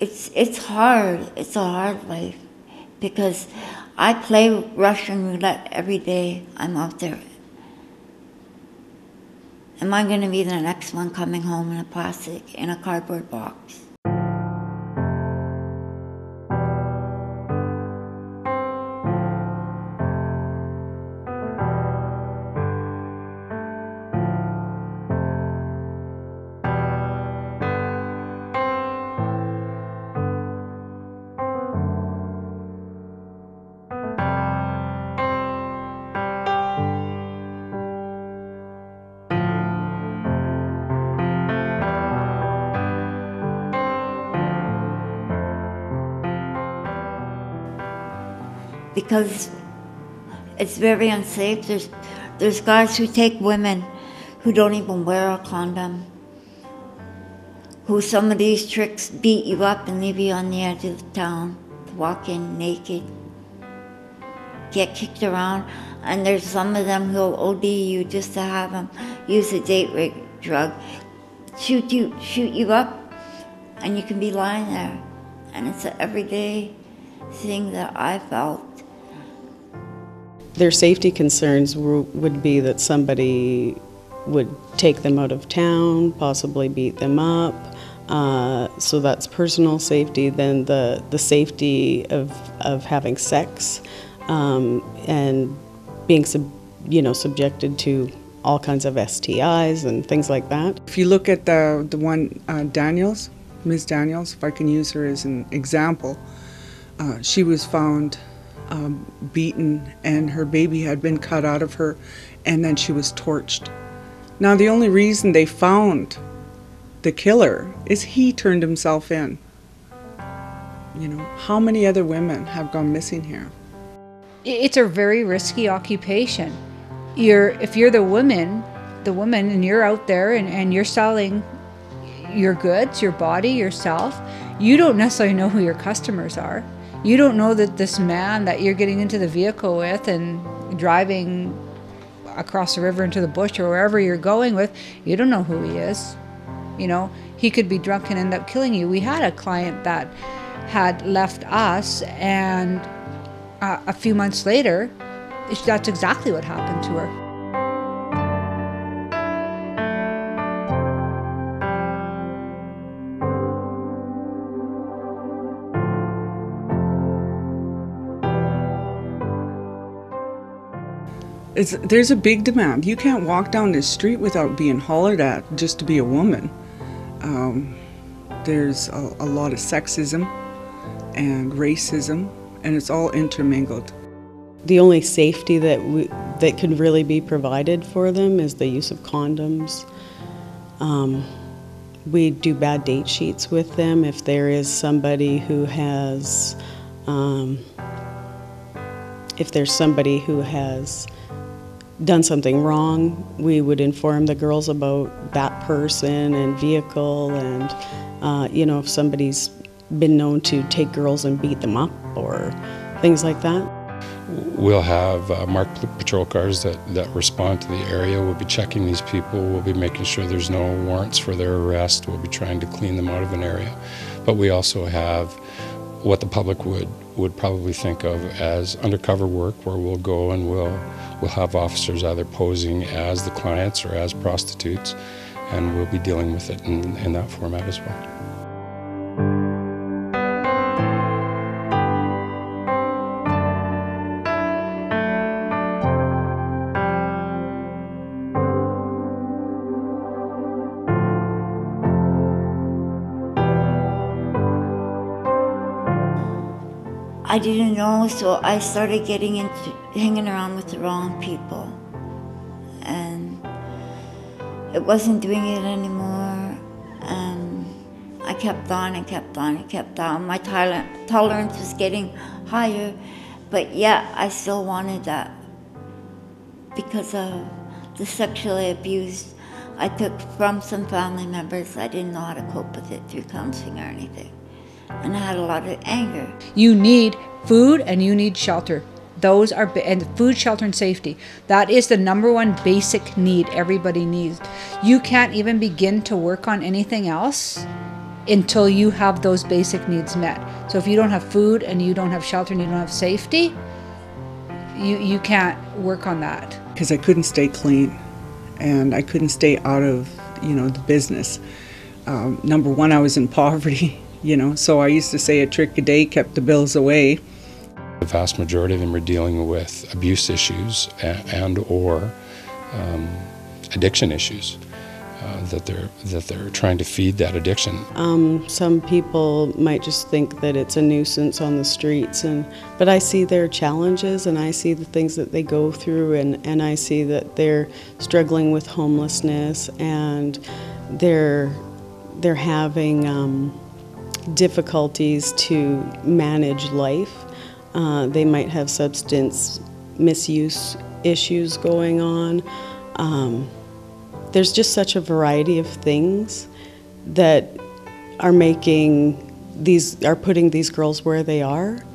It's hard. It's a hard life because I play Russian roulette every day I'm out there. Am I going to be the next one coming home in a cardboard box? Because it's very unsafe. There's guys who take women who don't even wear a condom, who some of these tricks beat you up and leave you on the edge of the town, walk in naked, get kicked around, and there's some of them who'll OD you just to have them use a date rape drug, shoot you up, and you can be lying there. And it's an everyday thing that I felt. Their safety concerns would be that somebody would take them out of town, possibly beat them up. So that's personal safety. Then the safety of having sex and being subjected to all kinds of STIs and things like that. If you look at the one Daniels, Ms. Daniels, if I can use her as an example, she was found beaten and her baby had been cut out of her, and then she was torched. Now the only reason they found the killer is he turned himself in. You know, how many other women have gone missing here? It's a very risky occupation. If you're the woman and you're out there and you're selling your goods, your body, yourself, you don't necessarily know who your customers are. You don't know that this man that you're getting into the vehicle with and driving across the river into the bush or wherever you're going with, you don't know who he is. You know, he could be drunk and end up killing you. We had a client that had left us, and a few months later, that's exactly what happened to her. There's a big demand. You can't walk down this street without being hollered at just to be a woman. There's a lot of sexism and racism, and it's all intermingled. The only safety that could really be provided for them is the use of condoms. We do bad date sheets with them. If there is somebody who has, done something wrong, we would inform the girls about that person and vehicle, and if somebody's been known to take girls and beat them up or things like that. We'll have marked patrol cars that respond to the area. We'll be checking these people. We'll be making sure there's no warrants for their arrest. We'll be trying to clean them out of an area. But we also have what the public would probably think of as undercover work, where we'll go and we'll have officers either posing as the clients or as prostitutes, and we'll be dealing with it in that format as well. I didn't know, so I started getting into hanging around with the wrong people. And it wasn't doing it anymore. And I kept on and kept on and kept on. My tolerance was getting higher, but yet I still wanted that because of the sexual abuse I took from some family members. I didn't know how to cope with it through counseling or anything. And I had a lot of anger. You need food and you need shelter. Those are, and food, shelter, and safety. That is the #1 basic need everybody needs. You can't even begin to work on anything else until you have those basic needs met. So if you don't have food and you don't have shelter and you don't have safety, you can't work on that. Because I couldn't stay clean and I couldn't stay out of, the business. Number one, I was in poverty, so I used to say a trick a day kept the bills away. The vast majority of them are dealing with abuse issues and or addiction issues. That they're trying to feed that addiction. Some people might just think that it's a nuisance on the streets, but I see their challenges and I see the things that they go through, and I see that they're struggling with homelessness and they're having difficulties to manage life. They might have substance misuse issues going on. There's just such a variety of things that are putting these girls where they are.